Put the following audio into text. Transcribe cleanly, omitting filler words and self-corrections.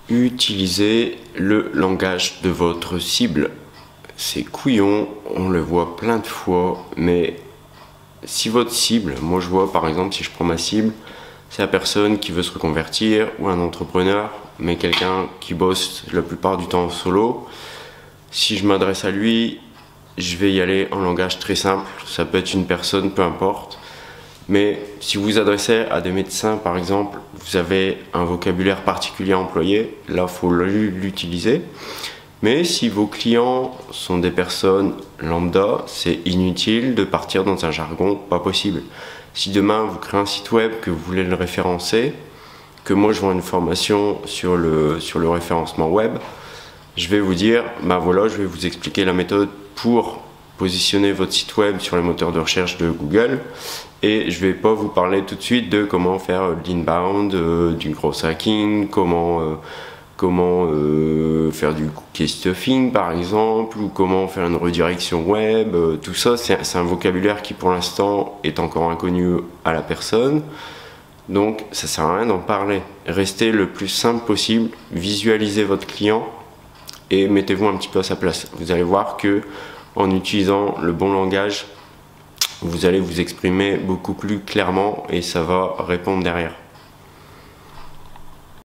Utilisez le langage de votre cible. C'est couillon, on le voit plein de fois, mais si votre cible, moi je vois par exemple si je prends ma cible, c'est la personne qui veut se reconvertir ou un entrepreneur, mais quelqu'un qui bosse la plupart du temps en solo. Si je m'adresse à lui, je vais y aller en langage très simple, ça peut être une personne, peu importe. Mais si vous vous adressez à des médecins par exemple, vous avez un vocabulaire particulier à employer, là il faut l'utiliser. Mais si vos clients sont des personnes lambda, c'est inutile de partir dans un jargon pas possible. Si demain vous créez un site web, que vous voulez le référencer, que moi je vends une formation sur le référencement web, je vais vous dire, ben voilà, je vais vous expliquer la méthode pour positionner votre site web sur les moteurs de recherche de Google, et je vais pas vous parler tout de suite de comment faire de l'inbound, du gros hacking, comment faire du cookie stuffing par exemple, ou comment faire une redirection web. Tout ça c'est un vocabulaire qui pour l'instant est encore inconnu à la personne, donc ça sert à rien d'en parler. Restez le plus simple possible, visualisez votre client et mettez-vous un petit peu à sa place. Vous allez voir que en utilisant le bon langage, vous allez vous exprimer beaucoup plus clairement et ça va répondre derrière.